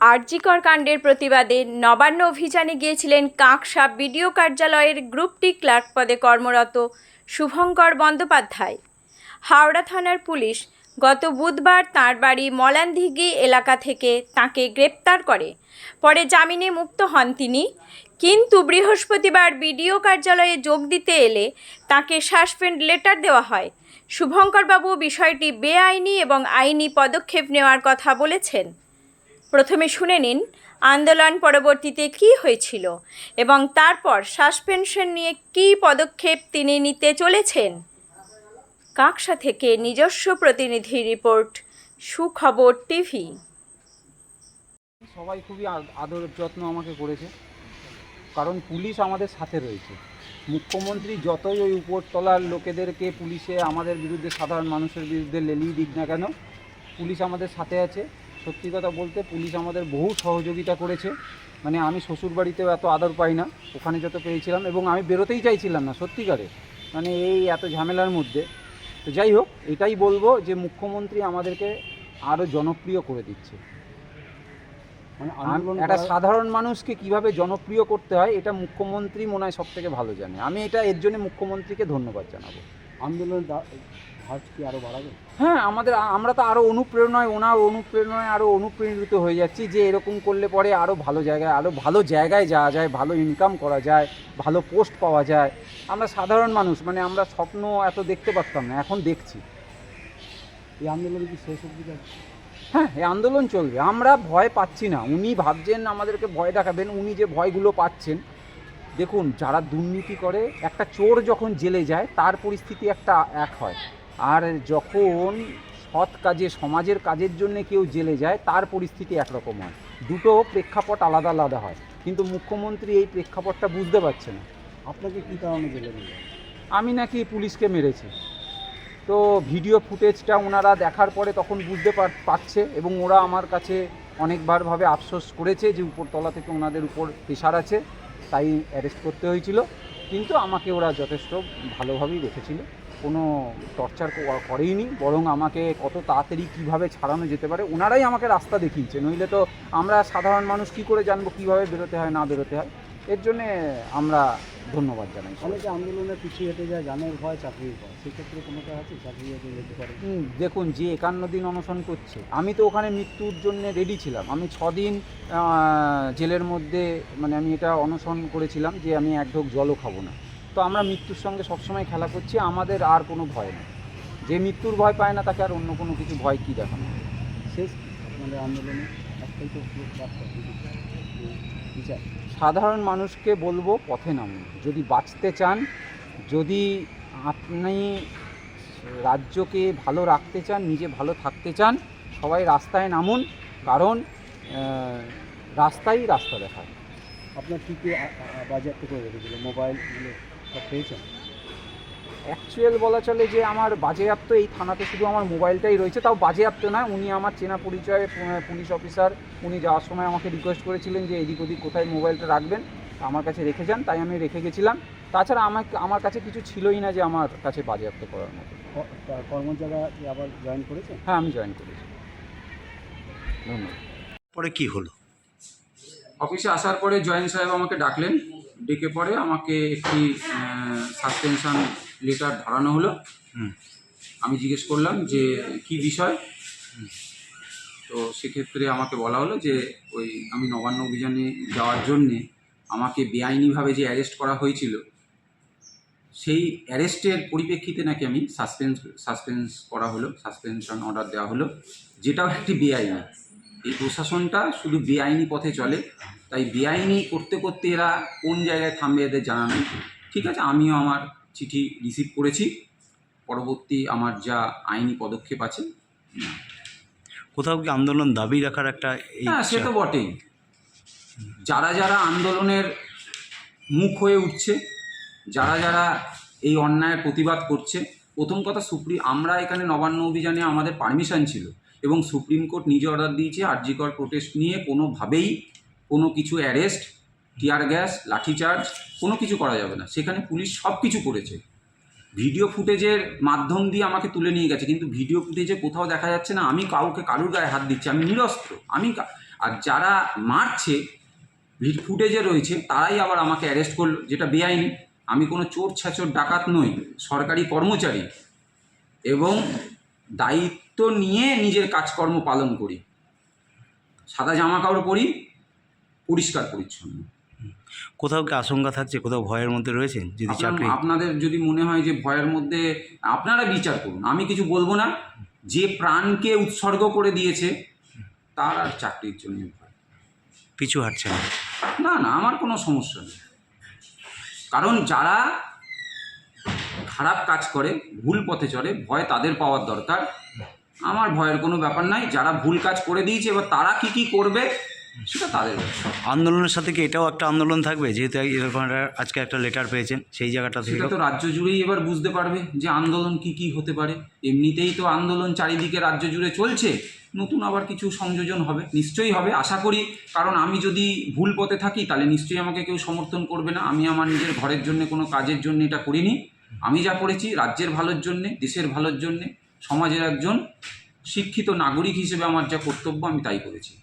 আরজিকর কাণ্ডের প্রতিবাদে নবান্ন অভিযানে গিয়েছিলেন কাঁকসা বিডিও কার্যালয়ের গ্রুপ ডি ক্লার্ক পদে কর্মরত শুভঙ্কর বন্দ্যোপাধ্যায়। হাওড়া থানার পুলিশ গত বুধবার তাঁর বাড়ি মলানদিঘি এলাকা থেকে তাঁকে গ্রেপ্তার করে। পরে জামিনে মুক্ত হন তিনি, কিন্তু বৃহস্পতিবার বিডিও কার্যালয়ে যোগ দিতে এলে তাঁকে সাসপেন্ড লেটার দেওয়া হয়। শুভঙ্করবাবু বিষয়টি বেআইনি এবং আইনি পদক্ষেপ নেওয়ার কথা বলেছেন। প্রথমে শুনে নিন আন্দোলন পরবর্তীতে কী হয়েছিল এবং তারপর সাসপেনশন নিয়ে কী পদক্ষেপ তিনি নিতে চলেছেন। কাঁকসা থেকে নিজস্ব প্রতিনিধি রিপোর্ট, সুখবর টিভি। সবাই খুবই আদর যত্ন আমাকে করেছে, কারণ পুলিশ আমাদের সাথে রয়েছে। মুখ্যমন্ত্রী যতই ওই উপরতলার লোকেদেরকে পুলিশে আমাদের বিরুদ্ধে, সাধারণ মানুষের বিরুদ্ধে লেলিয়ে দিক না কেন, পুলিশ আমাদের সাথে আছে। সত্যি কথা বলতে পুলিশ আমাদের বহু সহযোগিতা করেছে। মানে আমি শ্বশুরবাড়িতেও এত আদর পাই না, ওখানে যত পেয়েছিলাম, এবং আমি বেরোতেই চাইছিলাম না সত্যিকারে, মানে এই এত ঝামেলার মধ্যে। তো যাই হোক, এটাই বলবো যে মুখ্যমন্ত্রী আমাদেরকে আরও জনপ্রিয় করে দিচ্ছে। একটা সাধারণ মানুষকে কিভাবে জনপ্রিয় করতে হয় এটা মুখ্যমন্ত্রী মনে হয় সবথেকে ভালো জানে। আমি এটা এর জন্য মুখ্যমন্ত্রীকে ধন্যবাদ জানাবো। আন্দোলনের ধাঁচ কি আরও বাড়াবে? হ্যাঁ, আমরা তো আরও ওনার অনুপ্রেরণায় আরও অনুপ্রেরিত হয়ে যাচ্ছি যে এরকম করলে পরে আরও ভালো জায়গায় যাওয়া যায়, ভালো ইনকাম করা যায়, ভালো পোস্ট পাওয়া যায়। আমরা সাধারণ মানুষ, মানে আমরা স্বপ্ন এত দেখতে পারতাম না, এখন দেখছি। এই আন্দোলন কি শেষ অবধি যাচ্ছে? হ্যাঁ, এই আন্দোলন চলবে। আমরা ভয় পাচ্ছি না। উনি ভাবছেন আমাদেরকে ভয় দেখাবেন, উনি যে ভয়গুলো পাচ্ছেন। দেখুন, যারা দুর্নীতি করে, একটা চোর যখন জেলে যায় তার পরিস্থিতি এক হয়, আর যখন সৎ কাজে, সমাজের কাজের জন্য কেউ জেলে যায় তার পরিস্থিতি একরকম হয়। দুটো প্রেক্ষাপট আলাদা আলাদা হয়, কিন্তু মুখ্যমন্ত্রী এই প্রেক্ষাপটটা বুঝতে পারছে না। আপনাকে কী কারণে জেলে দিল? আমি নাকি পুলিশকে মেরেছি। তো ভিডিও ফুটেজটা ওনারা দেখার পরে তখন বুঝতে পারছে, এবং ওরা আমার কাছে অনেকবারভাবে আফসোস করেছে যে উপরতলা থেকে ওনাদের উপর প্রেশার আছে, তাই অ্যারেস্ট করতে হয়েছিল। কিন্তু আমাকে ওরা যথেষ্ট ভালোভাবেই রেখেছিল, কোনো টর্চার করেইনি, বরং আমাকে কত তাড়াতাড়ি কীভাবে ছাড়ানো যেতে পারে ওনারাই আমাকে রাস্তা দেখিয়েছে। নইলে তো আমরা সাধারণ মানুষ কী করে জানবো কীভাবে বেরোতে হয় না বেরোতে হয়। এর জন্যে আমরা ধন্যবাদ জানাই। অনেকে আন্দোলনে পিছিয়ে হেঁটে যায়, জানের ভয়, চাকরির ভয়, সেক্ষেত্রে কোনোটা আছে চাকরি যেতে পারে? দেখুন, যে 51 দিন অনশন করছে, আমি তো ওখানে মৃত্যুর জন্য রেডি ছিলাম। আমি 6 দিন জেলের মধ্যে, মানে আমি এটা অনশন করেছিলাম যে আমি এক ঢোক জলও খাবো না। তো আমরা মৃত্যুর সঙ্গে সবসময় খেলা করছি, আমাদের আর কোনো ভয় নেই। যে মৃত্যুর ভয় পায় না তাকে আর অন্য কোনো কিছু ভয় কী দেখানো। শেষ মানে আন্দোলনে একটাই তো বিচার। সাধারণ মানুষকে বলবো, পথে নামুন যদি বাঁচতে চান, যদি আপনি রাজ্যকে ভালো রাখতে চান, নিজে ভালো থাকতে চান, সবাই রাস্তায় নামুন, কারণ রাস্তাই রাস্তা দেখায়। আপনার কী কী বাজেয়াপ্ত করে রেখেছিল? মোবাইলগুলো সব পেয়েছেন? অ্যাকচুয়াল বলা চলে যে আমার বাজেয়াপ্ত এই থানাতে শুধু আমার মোবাইলটাই রয়েছে, তাও বাজেয়াপ্ত না। উনি আমার চেনা পরিচয় পুলিশ অফিসার, উনি যাওয়ার সময় আমাকে রিকোয়েস্ট করেছিলেন যে এদিক ওদিক কোথায় মোবাইলটা রাখবেন, আমার কাছে রেখে যান, তাই আমি রেখে গেছিলাম। তাছাড়া আমার কাছে কিছু ছিলই না যে আমার কাছে বাজেয়াপ্ত করার মতো। কর্মজায়গা আবার জয়েন করেছেন? হ্যাঁ, আমি জয়েন করেছি। ধন্যবাদ। পরে কি হলো? অফিসে আসার পরে জয়েন সাহেব আমাকে ডাকলেন, ডেকে পরে আমাকে একটি সাসপেনশন লেটার ধরানো হলো। আমি জিজ্ঞেস করলাম যে কি বিষয়। তো সেক্ষেত্রে আমাকে বলা হলো যে আমি নবান্ন অভিযানে যাওয়ার জন্যে আমাকে বেআইনিভাবে যে অ্যারেস্ট করা হয়েছিল, সেই অ্যারেস্টের পরিপ্রেক্ষিতে নাকি আমি সাসপেন্স করা হলো, সাসপেনশন অর্ডার দেওয়া হলো, যেটাও একটি বেআইনি। এই প্রশাসনটা শুধু বেআইনি পথে চলে, তাই বেআইনি করতে করতে এরা কোন জায়গায় থামবে এদের জানা নেই। ঠিক আছে, আমিও আমার চিঠি রিসিভ করেছি, পরবর্তী আমার যা আইনি পদক্ষেপ আছে। কোথাও কি আন্দোলন দাবি রাখার একটা? হ্যাঁ, সে তো বটেই। যারা আন্দোলনের মুখ হয়ে উঠছে, যারা এই অন্যায়ের প্রতিবাদ করছে, প্রথম কথা আমরা এখানে নবান্ন অভিযানে আমাদের পারমিশন ছিল, এবং সুপ্রিম কোর্ট নিজে অর্ডার দিয়েছে আরজিকর প্রোটেস্ট নিয়ে কোনোভাবেই কোনো কিছু অ্যারেস্ট, টিয়ার গ্যাস, লাঠিচার্জ কোনো কিছু করা যাবে না। সেখানে পুলিশ সব কিছু করেছে। ভিডিও ফুটেজের মাধ্যম দিয়ে আমাকে তুলে নিয়ে গেছে, কিন্তু ভিডিও ফুটেজে কোথাও দেখা যাচ্ছে না আমি কারুর গায়ে হাত দিচ্ছি। আমি নিরস্ত্র, আর যারা মারছে ফুটেজে রয়েছে তারাই আবার আমাকে অ্যারেস্ট করলো, যেটা বেআইনি। আমি কোনো চোর ছ্যাচর ডাকাত নই, সরকারি কর্মচারী এবং দায়িত্ব নিয়ে নিজের কাজকর্ম পালন করি। সাদা জামা কাপড় পরি, পরিষ্কার পরিচ্ছন্ন। কোথাও কি আশঙ্কা থাকছে, কোথাও ভয়ের মধ্যে রয়েছেন যদি চাকরি? আপনাদের যদি মনে হয় যে ভয়ের মধ্যে, আপনারা বিচার করুন, আমি কিছু বলবো না। যে প্রাণকে উৎসর্গ করে দিয়েছে তার আর চাকরির জন্য ভয় পিছু হাঁটছে না? না না, আমার কোনো সমস্যা নেই। কারণ যারা খারাপ কাজ করে, ভুল পথে চলে, ভয় তাদের পাওয়ার দরকার। আমার ভয়ের কোনো ব্যাপার নাই। যারা ভুল কাজ করে দিয়েছে এবার তারা কি করবে সেটা তাদের ব্যাপার। আন্দোলনের সাথে কি এটাও একটা আন্দোলন থাকবে, যেহেতু এরকম আজকে একটা লেটার পেয়েছেন সেই জায়গাটা থেকে? সেটা তো রাজ্য জুড়েই এবার বুঝতে পারবে যে আন্দোলন কি হতে পারে। এমনিতেই তো আন্দোলন চারিদিকে রাজ্য জুড়ে চলছে, নতুন আবার কিছু সংযোজন হবে, নিশ্চয়ই হবে আশা করি। কারণ আমি যদি ভুল পথে থাকি তাহলে নিশ্চয়ই আমাকে কেউ সমর্থন করবে না। আমি আমার নিজের ঘরের জন্য কোনো কাজের জন্য এটা করিনি। আমি যা করেছি রাজ্যের ভালোর জন্যে, দেশের ভালোর জন্যে, সমাজের একজন শিক্ষিত নাগরিক হিসেবে আমার যা কর্তব্য আমি তাই করেছি।